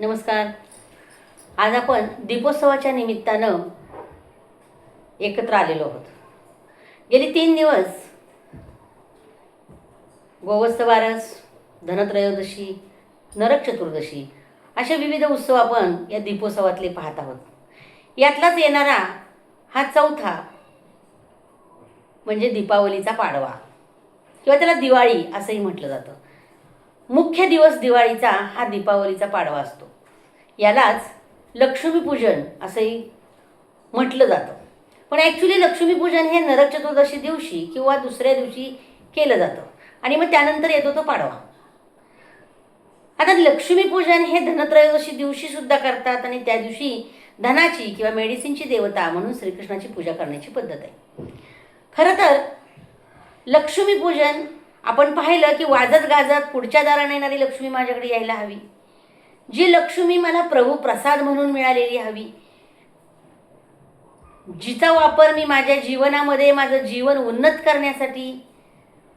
नमस्कार. आज आपण दीपोत्सवाच्या निमित्तानं एकत्र आलेलो आहोत. गेली 3 दिवस गोवत्स बारस, धनत्रयोदशी, नरक चतुर्दशी असे विविध उत्सव आपण या दीपोत्सवातले पाहत आहोत. यातलाच येणारा हा चौथा म्हणजे दीपावलीचा पाडवा किंवा त्याला दिवाळी असंही म्हटलं जातं. मुख्य दिवस दिवाळीचा हा दीपावलीचा पाडवा असतो. यालाच लक्ष्मीपूजन असंही म्हटलं जातं. पण ॲक्च्युली लक्ष्मीपूजन हे नरक चतुर्दशी दिवशी किंवा दुसऱ्या दिवशी केलं जातं आणि मग त्यानंतर येतो तो पाडवा. आता लक्ष्मीपूजन हे धनत्रयोदशी दिवशी सुद्धा करतात आणि त्या दिवशी धनाची किंवा मेडिसिनची देवता म्हणून श्रीकृष्णाची पूजा करण्याची पद्धत आहे. खरं तर लक्ष्मीपूजन आपण पाहिलं की वाजत गाजत पुढच्या दाराने येणारी लक्ष्मी माझ्याकडे यायला हवी. जी लक्ष्मी मला प्रभू प्रसाद म्हणून मिळालेली हवी, जिचा वापर मी माझ्या जीवनामध्ये माझं जीवन उन्नत करण्यासाठी,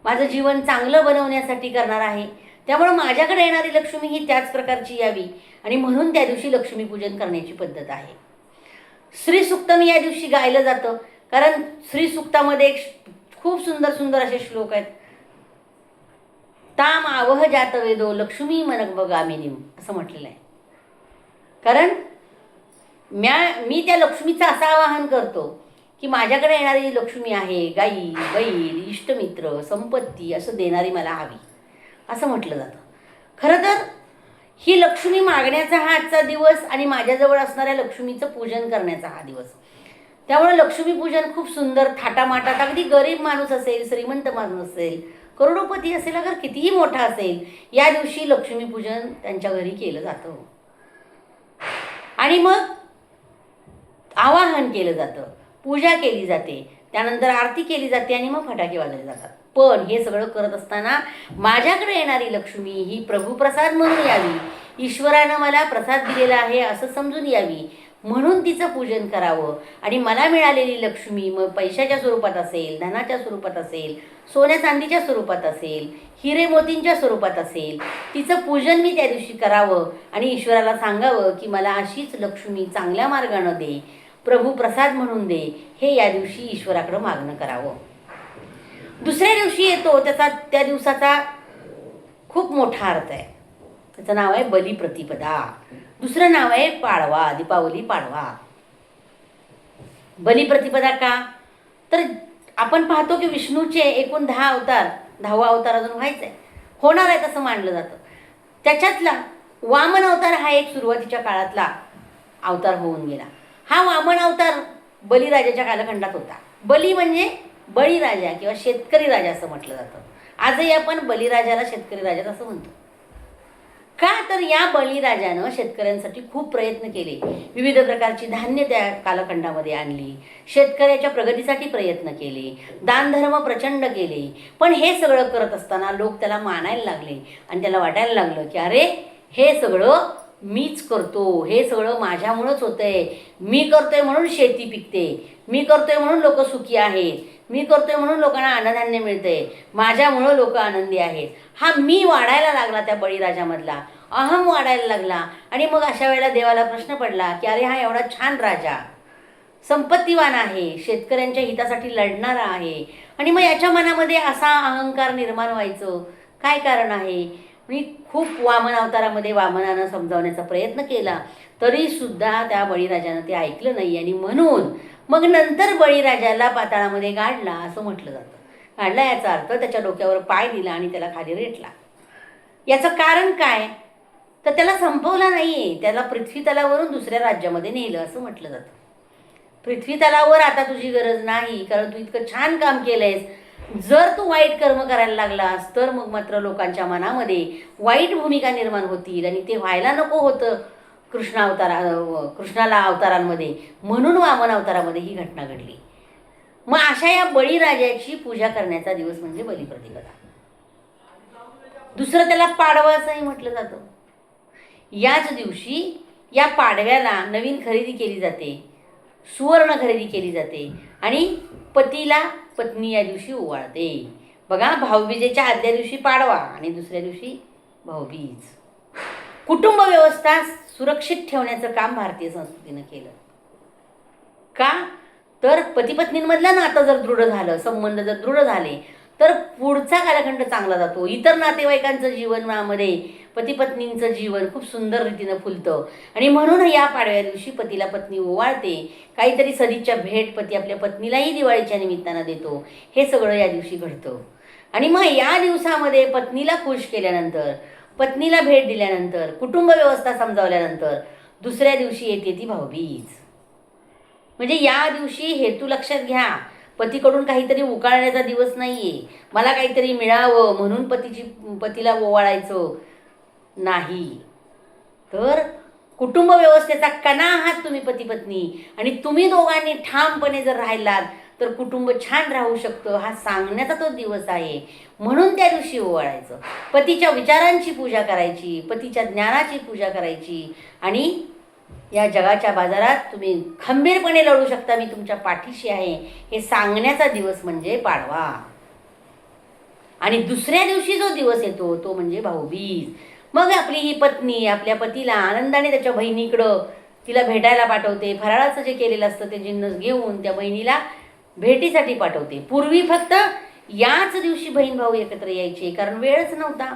माझं जीवन चांगलं बनवण्यासाठी करणार आहे. त्यामुळे माझ्याकडे येणारी लक्ष्मी ही त्याच प्रकारची यावी आणि म्हणून त्या दिवशी लक्ष्मीपूजन करण्याची पद्धत आहे. श्रीसूक्तम या दिवशी गायलं जातं, कारण श्रीसूक्तामध्ये खूप सुंदर सुंदर असे श्लोक आहेत. ताम आवह जातवेदो लक्ष्मी मनगगामिनीम असं म्हटलेलं आहे. कारण मी त्या लक्ष्मीचं असं आवाहन करतो की माझ्याकडे येणारी लक्ष्मी आहे, गाई बैल इष्टमित्र संपत्ती असं देणारी मला हवी असं म्हटलं जातं. खरं तर ही लक्ष्मी मागण्याचा हा आजचा दिवस आणि माझ्याजवळ असणाऱ्या लक्ष्मीचं पूजन करण्याचा हा दिवस. त्यामुळे लक्ष्मीपूजन खूप सुंदर थाटामाटात, अगदी गरीब माणूस असेल, श्रीमंत माणूस असेल, करोडोपती असेल, अगर कितीही मोठा असेल, या दिवशी लक्ष्मीपूजन त्यांच्या घरी केलं जातं आणि मग आवाहन केलं जातं, पूजा केली जाते, त्यानंतर आरती केली जाते आणि मग फटाके वाजवले जातात. पण हे सगळं करत असताना माझ्याकडे येणारी लक्ष्मी ही प्रभू प्रसाद म्हणून यावी, ईश्वरानं मला प्रसाद दिलेला आहे असं समजून यावी, म्हणून तिचं पूजन करावं. आणि मला मिळालेली लक्ष्मी मग पैशाच्या स्वरूपात असेल, धनाच्या स्वरूपात असेल, सोन्या चांदीच्या स्वरूपात असेल, हिरे मोतींच्या स्वरूपात असेल, तिचं पूजन मी त्या दिवशी करावं आणि ईश्वराला सांगावं की मला अशीच लक्ष्मी चांगल्या मार्गानं दे, प्रभू प्रसाद म्हणून दे, हे या दिवशी ईश्वराकडं मागणं करावं. दुसऱ्या दिवशी येतो त्या दिवसाचा खूप मोठा अर्थ आहे. त्याचं नाव आहे बलिप्रतिपदा. दुसरं नाव आहे पाडवा, दीपावली पाडवा. बलिप्रतिपदा का? तर आपण पाहतो की विष्णूचे एकूण 10 अवतार, 10वा अवतार अजून व्हायचा आहे, होणार आहे असं मानलं जातं. त्याच्यातला वामन अवतार हा एक सुरुवातीच्या काळातला अवतार होऊन गेला. हा वामन अवतार बलिराजाच्या कालखंडात होता. बली म्हणजे बळीराजा किंवा शेतकरी राजा असं म्हटलं जातं. आजही आपण बलिराजाला शेतकरी राजा असं म्हणतो. का? तर या बळीराजानं शेतकऱ्यांसाठी खूप प्रयत्न केले, विविध प्रकारची धान्य त्या कालखंडामध्ये आणली, शेतकऱ्याच्या प्रगतीसाठी प्रयत्न केले, दानधर्म प्रचंड केले. पण हे सगळं करत असताना लोक त्याला मानायला लागले आणि त्याला वाटायला लागलं की अरे हे सगळं मीच करतो, हे सगळं माझ्यामुळंच होतंय, मी करतोय म्हणून शेती पिकते, मी करतोय म्हणून लोक सुखी आहेत, मी करतोय म्हणून लोकांना अन्नधान्य मिळतंय, माझ्यामुळं लोक आनंदी आहेत. हा मी वाढायला लागला, त्या बळीराजामधला अहम वाढायला लागला. आणि मग अशा वेळेला देवाला प्रश्न पडला की अरे हा एवढा छान राजा, संपत्तीवान आहे, शेतकऱ्यांच्या हितासाठी लढणारा आहे, आणि मग याच्या मनामध्ये असा अहंकार निर्माण व्हायचं काय कारण आहे? मी खूप वामन अवतारामध्ये वामनानं समजावण्याचा प्रयत्न केला, तरीसुद्धा त्या बळीराजानं ते ऐकलं नाही. आणि म्हणून मग नंतर बळीराजाला पाताळामध्ये गाडला असं म्हटलं जातं. गाडला याचा अर्थ त्याच्या डोक्यावर पाय दिला आणि त्याला खाली रेटला. याचं कारण काय? तर त्याला संपवला नाही आहे, त्याला पृथ्वी तलावरून दुसऱ्या राज्यामध्ये नेलं असं म्हटलं जातं. पृथ्वी तलावर आता तुझी गरज नाही, कारण तू इतकं छान काम केलंयस. जर तू वाईट कर्म करायला लागलास तर मग मात्र लोकांच्या मनामध्ये वाईट भूमिका निर्माण होतील आणि ते व्हायला नको होतं कृष्णाला अवतारांमध्ये, म्हणून वामन अवतारामध्ये ही घटना घडली. मग अशा या बळीराजाची पूजा करण्याचा दिवस म्हणजे बलिप्रतिपदा. दुसरं त्याला पाडवा असंही म्हटलं जातं. याच दिवशी या पाडव्याला नवीन खरेदी केली जाते, सुवर्ण खरेदी केली जाते आणि पतीला पत्नी या दिवशी ओवाळते. बघा, भाऊबीजेच्या आदल्या दिवशी पाडवा आणि दुसऱ्या दिवशी भाऊबीज. कुटुंब व्यवस्था सुरक्षित ठेवण्याचं काम भारतीय संस्कृतीनं केलं. का तर पतीपत्नींमधलं नातं जर दृढ झालं, संबंध जर दृढ झाले, तर पुढचा कालखंड चांगला जातो. इतर नातेवाईकांचं जीवनामध्ये पतीपत्नींचं जीवन खूप सुंदर रीतीनं फुलतं. आणि म्हणून या पाडव्या दिवशी पतीला पत्नी ओवाळते, काहीतरी सदिच्छा भेट पती आपल्या पत्नीलाही दिवाळीच्या निमित्तानं देतो. हे सगळं या दिवशी घडतं. आणि मग या दिवसामध्ये पत्नीला खुश केल्यानंतर, पत्नीला भेट दिल्यानंतर, कुटुंब व्यवस्था समजावल्यानंतर दुसऱ्या दिवशी येते ती भाऊबीज. म्हणजे या दिवशी हेतू लक्षात घ्या, पतीकडून काहीतरी उकाळण्याचा दिवस नाहीये, मला काहीतरी मिळावं म्हणून पतीला ओवाळायचं नाही. तर कुटुंब व्यवस्थेचा कणा आहात तुम्ही पती पत्नी, आणि तुम्ही दोघांनी ठामपणे जर राहिलात तर कुटुंब छान राहू शकतं, हा सांगण्याचा तो दिवस आहे. म्हणून त्या दिवशी ओवाळायचं, पतीच्या विचारांची पूजा करायची, पतीच्या ज्ञानाची पूजा करायची. आणि या जगाच्या बाजारात तुम्ही खंबीरपणे लढू शकता, मी तुमच्या पाठीशी आहे, हे सांगण्याचा दिवस म्हणजे पाडवा. आणि दुसऱ्या दिवशी जो दिवस येतो तो म्हणजे भाऊबीज. मग आपली ही पत्नी आपल्या पतीला आनंदाने त्याच्या बहिणीकडं तिला भेटायला पाठवते. फराळाचं जे केलेलं असतं ते जिन्नस घेऊन त्या बहिणीला भेटीसाठी पाठवते. पूर्वी फक्त याच दिवशी बहीण भाऊ एकत्र यायचे, कारण वेळच नव्हता,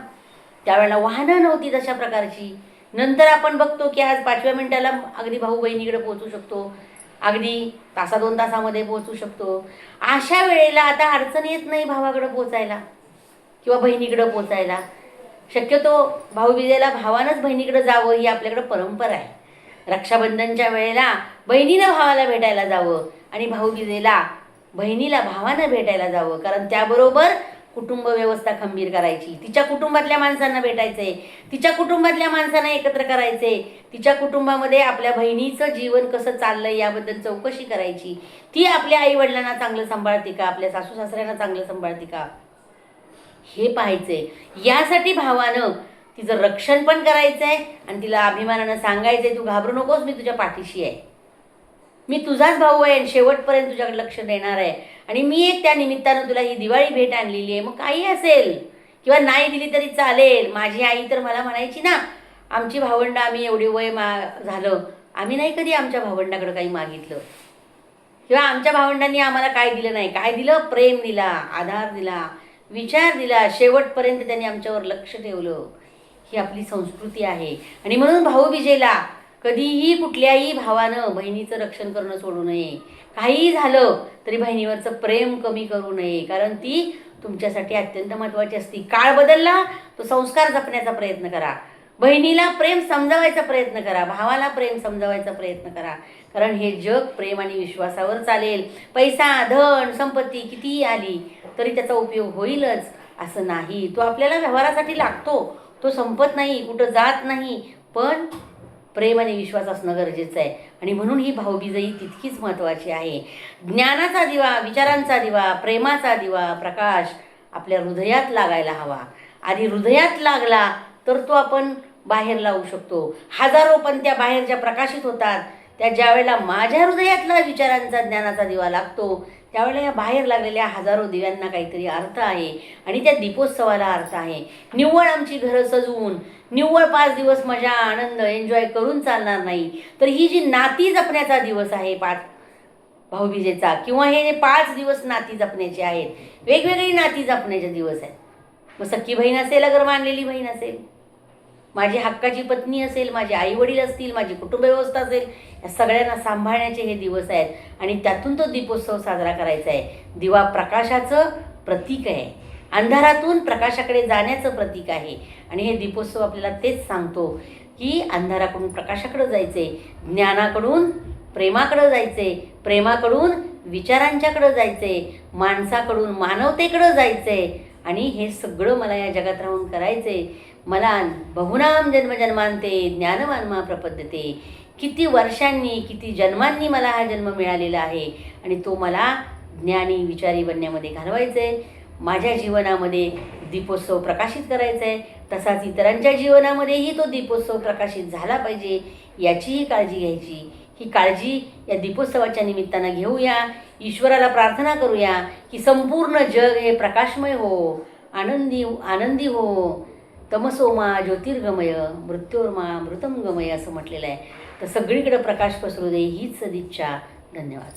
त्यावेळेला वाहनं नव्हती तशा प्रकारची. नंतर आपण बघतो की आज 5व्या मिनिटाला अगदी भाऊ बहिणीकडे पोहोचू शकतो, अगदी तासा 2 तासामध्ये पोहोचू शकतो. अशा वेळेला आता अडचण येत नाही भावाकडे पोचायला किंवा बहिणीकडे पोचायला. शक्यतो भाऊबीजेला भावानंच बहिणीकडे जावं ही आपल्याकडे परंपरा आहे. रक्षाबंधनच्या वेळेला बहिणीनं भावाला भेटायला जावं आणि भाऊबीजेला बहिणीला भावानं भेटायला जावं, कारण त्याबरोबर कुटुंब व्यवस्था खंबीर करायची. तिच्या कुटुंबातल्या माणसांना भेटायचंय, तिच्या कुटुंबातल्या माणसांना एकत्र करायचंय, तिच्या कुटुंबामध्ये आपल्या बहिणीचं जीवन कसं चाललंय याबद्दल चौकशी करायची. ती आपल्या आईवडिलांना चांगलं सांभाळते का, आपल्या सासू सासऱ्यांना चांगलं सांभाळते का, हे पाहायचंय. यासाठी भावानं तिचं रक्षण पण करायचंय आणि तिला अभिमानानं सांगायचंय, तू घाबरू नकोस, मी तुझ्या पाठीशी आहे, मी तुझाच भाऊ आहे आणि शेवटपर्यंत तुझ्याकडे लक्ष देणार आहे. आणि मी एक त्या निमित्तानं तुला ही दिवाळी भेट आणलेली आहे. मग काही असेल किंवा नाही दिली तरी चालेल. माझी आई तर मला म्हणायची ना, आमची भावंडं, आम्ही एवढी वय झालं, आम्ही नाही कधी आमच्या भावंडाकडं काही मागितलं किंवा आमच्या भावंडांनी आम्हाला काय दिलं नाही. काय दिलं? प्रेम दिला, आधार दिला, विचार दिला, शेवटपर्यंत त्यांनी आमच्यावर लक्ष ठेवलं. ही आपली संस्कृती आहे. आणि म्हणून भाऊबीजेला कधीही कुठल्याही भावानं बहिणीचं रक्षण करणं सोडू नये. काहीही झालं तरी बहिणीवरचं प्रेम कमी करू नये, कारण ती तुमच्यासाठी अत्यंत महत्त्वाची असते. काळ बदलला तो संस्कार जपण्याचा प्रयत्न करा, बहिणीला प्रेम समजावायचा प्रयत्न करा, भावाला प्रेम समजावायचा प्रयत्न करा, कारण हे जग प्रेम आणि विश्वासावर चालेल. पैसा, धन, संपत्ती कितीही आली तरी त्याचा उपयोग होईलच असं नाही. तो आपल्याला व्यवहारासाठी लागतो, तो संपत नाही, कुठं जात नाही, पण प्रेम आणि विश्वास असणं गरजेचं आहे. आणि म्हणून ही भाऊबीजही तितकीच महत्त्वाची आहे. ज्ञानाचा दिवा, विचारांचा दिवा, प्रेमाचा दिवा, प्रकाश आपल्या हृदयात लागायला हवा. आधी हृदयात लागला तर तो आपण बाहेर लावू शकतो. हजारो पंत्या बाहेर ज्या प्रकाशित होतात त्या ज्यावेळेला माझ्या हृदयातला विचारांचा, ज्ञानाचा दिवा लागतो, त्यावेळेला या बाहेर लागलेल्या हजारो दिव्यांना काहीतरी अर्थ आहे आणि त्या दीपोत्सवाला अर्थ आहे. निव्वळ आमची घरं सजवून निव्वळ 5 दिवस मजा, आनंद, एन्जॉय करून चालणार नाही. तर ही जी नाती जपण्याचा दिवस आहे 5 भाऊबीजेचा, किंवा हे 5 दिवस नाती जपण्याचे आहेत, वेगवेगळी नाती जपण्याचे दिवस आहेत. मग सख्खी बहीण असेल, अगर मानलेली बहीण असेल, माझी हक्काची पत्नी असेल, माझे आईवडील असतील, माझी कुटुंब व्यवस्था असेल, या सगळ्यांना सांभाळण्याचे हे दिवस आहेत. आणि त्यातून तो दीपोत्सव साजरा करायचा आहे. दिवा प्रकाशाचं प्रतीक आहे, अंधारातून प्रकाशाकडे जाण्याचं प्रतीक आहे. आणि हे दीपोत्सव आपल्याला तेच सांगतो की अंधाराकडून प्रकाशाकडे जायचे, ज्ञानाकडून प्रेमाकडे जायचे, प्रेमाकडून विचारांच्याकडे जायचे, माणसाकडून मानवतेकडे जायचे. आणि हे सगळं मला या जगात राहून करायचे. मला बहुनाम जन्मजन्मांते ज्ञानवान्मा प्रपद्यते. किती वर्षांनी, किती जन्मांनी मला हा जन्म मिळालेला आहे आणि तो मला ज्ञानी विचारी बनण्यामध्ये घालवायचा आहे. माझ्या जीवनामध्ये दीपोत्सव प्रकाशित करायचा आहे, तसाच इतरांच्या जीवनामध्येही तो दीपोत्सव प्रकाशित झाला पाहिजे, याचीही काळजी घ्यायची. ही काळजी या दीपोत्सवाच्या निमित्तानं घेऊया. ईश्वराला प्रार्थना करूया की संपूर्ण जग हे प्रकाशमय हो, आनंदी हो, तमसोमा ज्योतिर्गमय मृत्योर्मा मृतंगमय असं म्हटलेलं आहे. तर सगळीकडे प्रकाश पसरू दे हीच सदिच्छा. धन्यवाद.